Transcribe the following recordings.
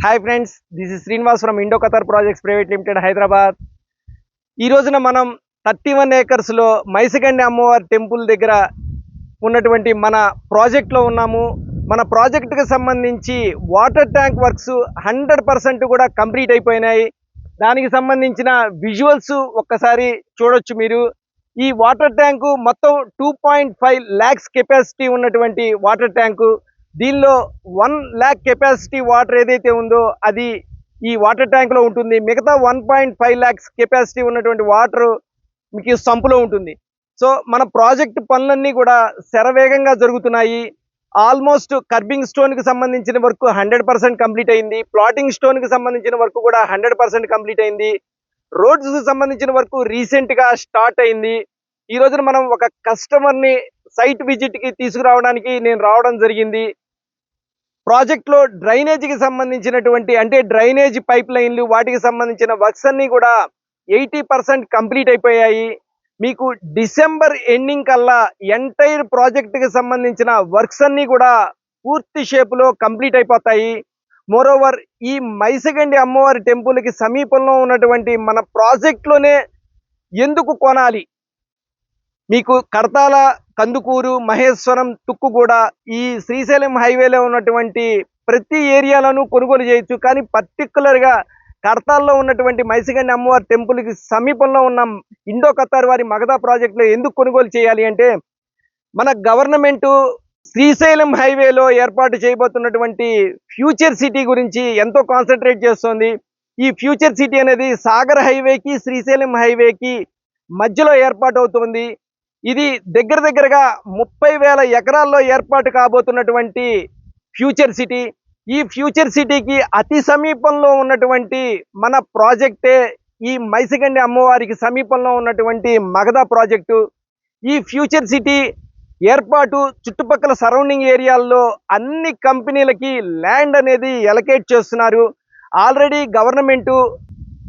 Hi friends, this is Srinivas from Indo Qatar projects private limited Hyderabad. ఈ రోజున మనం 31 ఏకర్స్లో మైసిగండి అమ్మవారి టెంపుల్ దగ్గర ఉన్నటువంటి మన ప్రాజెక్ట్లో ఉన్నాము. మన ప్రాజెక్టుకి సంబంధించి వాటర్ ట్యాంక్ వర్క్స్ 100% కూడా కంప్లీట్ అయిపోయినాయి. దానికి సంబంధించిన విజువల్స్ ఒక్కసారి చూడొచ్చు మీరు. ఈ వాటర్ ట్యాంకు మొత్తం 2.5 lakhs కెపాసిటీ ఉన్నటువంటి వాటర్ ట్యాంకు. దీనిలో 1 lakh కెపాసిటీ వాటర్ ఏదైతే ఉందో అది ఈ వాటర్ ట్యాంక్లో ఉంటుంది. మిగతా 1.5 lakhs కెపాసిటీ ఉన్నటువంటి వాటర్ మీకు సంపులో ఉంటుంది. సో మన ప్రాజెక్ట్ పనులన్నీ కూడా శరవేగంగా జరుగుతున్నాయి. ఆల్మోస్ట్ కర్బింగ్ స్టోన్కి సంబంధించిన వర్క్ 100% కంప్లీట్ అయింది. ప్లాటింగ్ స్టోన్కి సంబంధించిన వర్క్ కూడా 100% కంప్లీట్ అయింది. రోడ్స్కి సంబంధించిన వర్క్ రీసెంట్గా స్టార్ట్ అయింది. ఈ రోజున మనం ఒక కస్టమర్ని సైట్ విజిట్కి తీసుకురావడానికి నేను రావడం జరిగింది. ప్రాజెక్ట్లో డ్రైనేజీకి సంబంధించినటువంటి అంటే డ్రైనేజ్ పైప్ లైన్లు వాటికి సంబంధించిన వర్క్స్ అన్నీ కూడా 80% కంప్లీట్ అయిపోయాయి. మీకు డిసెంబర్ ఎండింగ్ కల్లా ఎంటైర్ ప్రాజెక్టుకి సంబంధించిన వర్క్స్ అన్నీ కూడా పూర్తి షేపులో కంప్లీట్ అయిపోతాయి. మోరోవర్ ఈ మైసిగండి అమ్మవారి టెంపుల్కి సమీపంలో ఉన్నటువంటి మన ప్రాజెక్ట్లోనే ఎందుకు కొనాలి? మీకు కడతాల, కందుకూరు, మహేశ్వరం, తుక్కుగూడ ఈ శ్రీశైలం హైవేలో ఉన్నటువంటి ప్రతి ఏరియాలోనూ కొనుగోలు చేయొచ్చు. కానీ పర్టికులర్గా కడతాల్లో ఉన్నటువంటి మైసిగండి అమ్మవారి టెంపుల్కి సమీపంలో ఉన్న ఇండో ఖతార్ వారి మగధ ప్రాజెక్టులో ఎందుకు కొనుగోలు చేయాలి అంటే, మన గవర్నమెంటు శ్రీశైలం హైవేలో ఏర్పాటు చేయబోతున్నటువంటి ఫ్యూచర్ సిటీ గురించి ఎంతో కాన్సన్ట్రేట్ చేస్తోంది. ఈ ఫ్యూచర్ సిటీ అనేది సాగర్ హైవేకి శ్రీశైలం హైవేకి మధ్యలో ఏర్పాటు అవుతుంది. ఇది దగ్గరగా 30,000 ఎకరాల్లో ఏర్పాటు కాబోతున్నటువంటి ఫ్యూచర్ సిటీ. ఈ ఫ్యూచర్ సిటీకి అతి సమీపంలో ఉన్నటువంటి మన ప్రాజెక్టే ఈ మైసిగండి అమ్మవారికి సమీపంలో ఉన్నటువంటి మగధ ప్రాజెక్టు. ఈ ఫ్యూచర్ సిటీ ఏర్పాటు చుట్టుపక్కల సరౌండింగ్ ఏరియాల్లో అన్ని కంపెనీలకి ల్యాండ్ అనేది ఎలకేట్ చేస్తున్నారు. Already government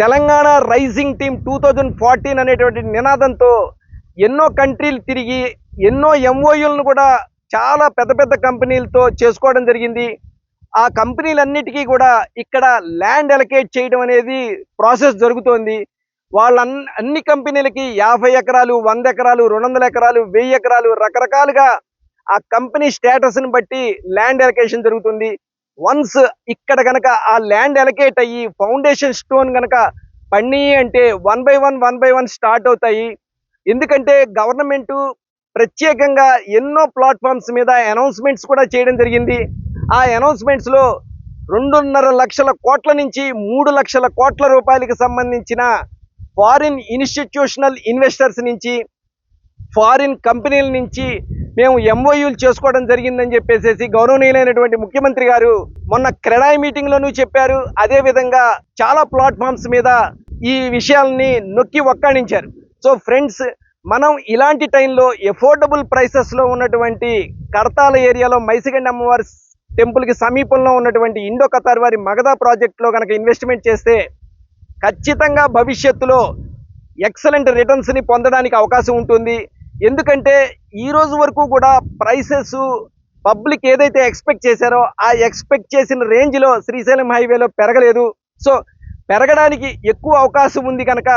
Telangana rising team 2014 అనేటువంటి నినాదంతో ఎన్నో కంట్రీలు తిరిగి ఎన్నో ఎంఓయూలను కూడా చాలా పెద్ద కంపెనీలతో చేసుకోవడం జరిగింది. ఆ కంపెనీలన్నిటికీ కూడా ఇక్కడ ల్యాండ్ ఎలకేట్ చేయడం అనేది ప్రాసెస్ జరుగుతోంది. అన్ని కంపెనీలకి 50 ఎకరాలు, 100 ఎకరాలు, 200 ఎకరాలు, 1000 ఎకరాలు రకరకాలుగా ఆ కంపెనీ స్టేటస్ని బట్టి ల్యాండ్ ఎలకేషన్ జరుగుతుంది. వన్స్ ఇక్కడ కనుక ఆ ల్యాండ్ ఎలకేట్ అయ్యి ఫౌండేషన్ స్టోన్ కనుక పడినాయి అంటే 1 by 1 స్టార్ట్ అవుతాయి. ఎందుకంటే గవర్నమెంటు ప్రత్యేకంగా ఎన్నో ప్లాట్ఫామ్స్ మీద అనౌన్స్మెంట్స్ కూడా చేయడం జరిగింది. ఆ అనౌన్స్మెంట్స్లో 2.5 లక్షల కోట్ల నుంచి 3 లక్షల కోట్ల రూపాయలకి సంబంధించిన ఫారిన్ ఇన్స్టిట్యూషనల్ ఇన్వెస్టర్స్ నుంచి, ఫారిన్ కంపెనీల నుంచి మేము ఎంఓయూలు చేసుకోవడం జరిగిందని చెప్పేసి గౌరవనీయులైనటువంటి ముఖ్యమంత్రి గారు మొన్న క్రెడాయ్ మీటింగ్లోనూ చెప్పారు. అదేవిధంగా చాలా ప్లాట్ఫామ్స్ మీద ఈ విషయాల్ని నొక్కి ఒక్కాణించారు. సో ఫ్రెండ్స్, మనం ఇలాంటి టైంలో ఎఫోర్డబుల్ ప్రైసెస్లో ఉన్నటువంటి కడతాల ఏరియాలో మైసిగండి అమ్మవారి టెంపుల్కి సమీపంలో ఉన్నటువంటి ఇండో ఖతార్ వారి మగధ ప్రాజెక్టులో కనుక ఇన్వెస్ట్మెంట్ చేస్తే ఖచ్చితంగా భవిష్యత్తులో ఎక్సలెంట్ రిటర్న్స్ని పొందడానికి అవకాశం ఉంటుంది. ఎందుకంటే ఈ రోజు వరకు కూడా ప్రైసెస్ పబ్లిక్ ఏదైతే ఎక్స్పెక్ట్ చేశారో ఆ ఎక్స్పెక్ట్ చేసిన రేంజ్లో శ్రీశైలం హైవేలో పెరగలేదు. సో పెరగడానికి ఎక్కువ అవకాశం ఉంది కనుక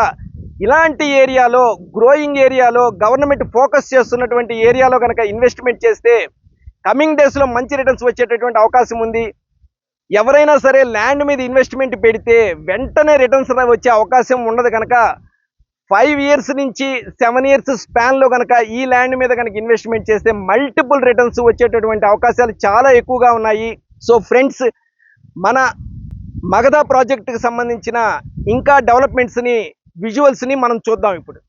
ఇలాంటి ఏరియాలో, గ్రోయింగ్ ఏరియాలో, గవర్నమెంట్ ఫోకస్ చేస్తున్నటువంటి ఏరియాలో కనుక ఇన్వెస్ట్మెంట్ చేస్తే కమింగ్ డేస్లో మంచి రిటర్న్స్ వచ్చేటటువంటి అవకాశం ఉంది. ఎవరైనా సరే ల్యాండ్ మీద ఇన్వెస్ట్మెంట్ పెడితే వెంటనే రిటర్న్స్ వచ్చే అవకాశం ఉండదు కనుక 5 years నుంచి 7 years స్పాన్లో కనుక ఈ ల్యాండ్ మీద కనుక ఇన్వెస్ట్మెంట్ చేస్తే మల్టిపుల్ రిటర్న్స్ వచ్చేటటువంటి అవకాశాలు చాలా ఎక్కువగా ఉన్నాయి. సో ఫ్రెండ్స్, మన మగధ ప్రాజెక్టుకి సంబంధించిన ఇంకా డెవలప్మెంట్స్ని, విజువల్స్ని మనం చూద్దాం ఇప్పుడు.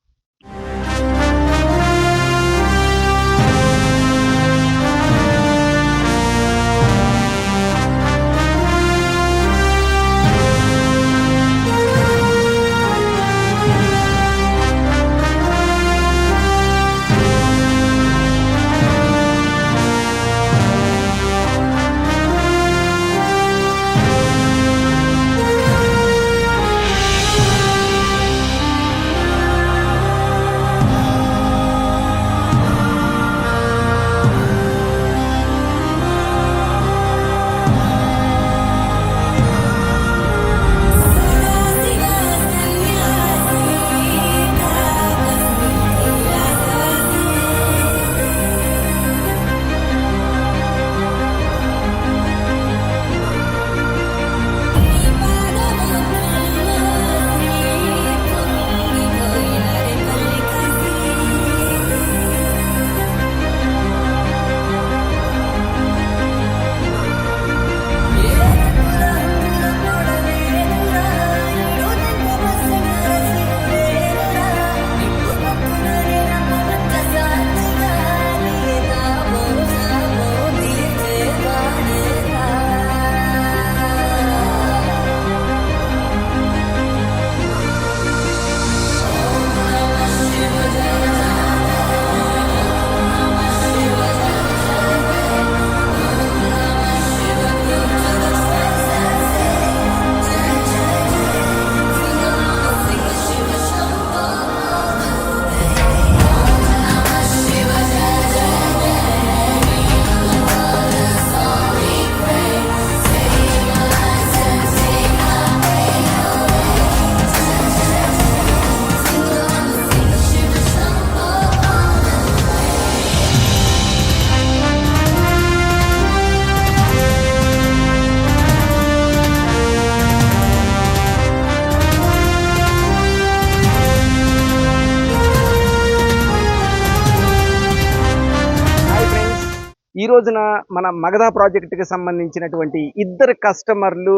ఈ రోజున మన మగధ ప్రాజెక్టుకి సంబంధించినటువంటి ఇద్దరు కస్టమర్లు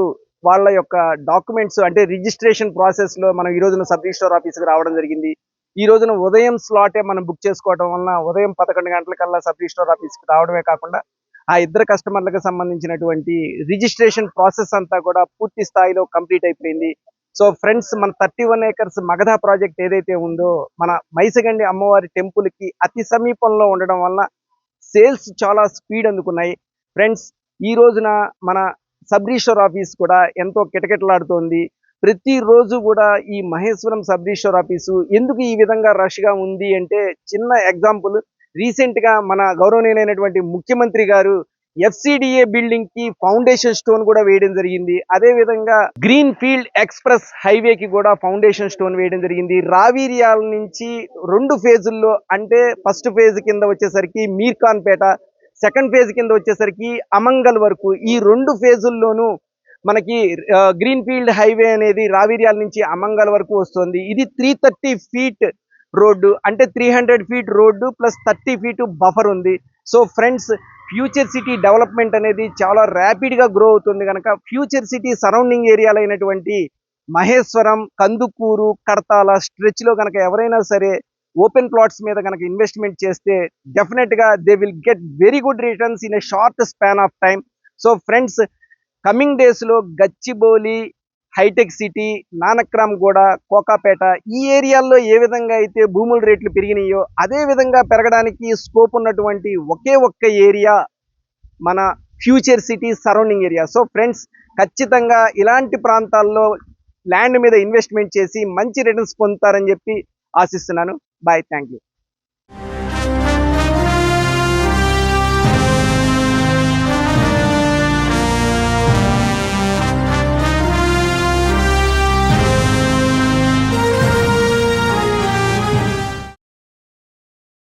వాళ్ళ యొక్క డాక్యుమెంట్స్ అంటే రిజిస్ట్రేషన్ ప్రాసెస్లో మనం ఈ రోజున సబ్ రిజిస్ట్రార్ ఆఫీస్కి రావడం జరిగింది. ఈ రోజున ఉదయం స్లాటే మనం బుక్ చేసుకోవడం వలన ఉదయం 11 గంటలకల్లా సబ్ రిజిస్ట్రార్ ఆఫీస్కి రావడమే కాకుండా ఆ ఇద్దరు కస్టమర్లకు సంబంధించినటువంటి రిజిస్ట్రేషన్ ప్రాసెస్ అంతా కూడా పూర్తి స్థాయిలో కంప్లీట్ అయిపోయింది. సో ఫ్రెండ్స్, మన 31 ఏకర్స్ మగధ ప్రాజెక్ట్ ఏదైతే ఉందో మన మైసగండి అమ్మవారి టెంపుల్కి అతి సమీపంలో ఉండడం వలన సేల్స్ చాలా స్పీడ్ అందుకున్నాయి. ఫ్రెండ్స్, ఈ రోజున మన సబ్ రిజిస్ట్రార్ ఆఫీస్ కూడా ఎంతో కిటకిటలాడుతోంది. ప్రతిరోజు కూడా ఈ మహేశ్వరం సబ్ రిజిస్ట్రార్ ఆఫీసు ఎందుకు ఈ విధంగా రష్గా ఉంది అంటే చిన్న ఎగ్జాంపుల్, రీసెంట్గా మన గౌరవనీయులైనటువంటి ముఖ్యమంత్రి గారు FCDA బిల్డింగ్ కి ఫౌండేషన్ స్టోన్ కూడా వేయడం జరిగింది. అదే విధంగా గ్రీన్ ఫీల్డ్ ఎక్స్ప్రెస్ హైవేకి కూడా ఫౌండేషన్ స్టోన్ వేయడం జరిగింది. రావీర్యాల నుంచి 2 ఫేజుల్లో, అంటే ఫస్ట్ ఫేజ్ కింద వచ్చేసరికి మీర్ఖాన్పేట, సెకండ్ ఫేజ్ కింద వచ్చేసరికి అమంగల్ వరకు ఈ 2 ఫేజుల్లోనూ మనకి గ్రీన్ ఫీల్డ్ హైవే అనేది రావీర్యాల నుంచి అమంగల్ వరకు వస్తుంది. ఇది 330 ఫీట్ రోడ్డు, అంటే 300 feet road plus 30 feet buffer ఉంది. So friends, future city development అనేది చాలా ర్యాపిడ్గా గ్రో అవుతుంది కనుక ఫ్యూచర్ సిటీ సరౌండింగ్ ఏరియాలు అయినటువంటి మహేశ్వరం, కందుకూరు, కడతాల స్ట్రెచ్లో కనుక ఎవరైనా సరే ఓపెన్ ప్లాట్స్ మీద కనుక ఇన్వెస్ట్మెంట్ చేస్తే డెఫినెట్గా they will get very good returns in a short span of time. So friends, coming డేస్లో గచ్చిబౌలి, హైటెక్ సిటీ, నానక్రామ్గూడ, కోకాపేట ఈ ఏరియాల్లో ఏ విధంగా అయితే భూముల రేట్లు పెరిగినాయో అదే విధంగా పెరగడానికి స్కోప్ ఉన్నటువంటి ఒకే ఒక్క ఏరియా మన future city surrounding area. So friends, ఖచ్చితంగా ఇలాంటి ప్రాంతాల్లో ల్యాండ్ మీద ఇన్వెస్ట్మెంట్ చేసి మంచి రిటర్న్స్ పొందుతారని చెప్పి ఆశిస్తున్నాను. Bye, thank you.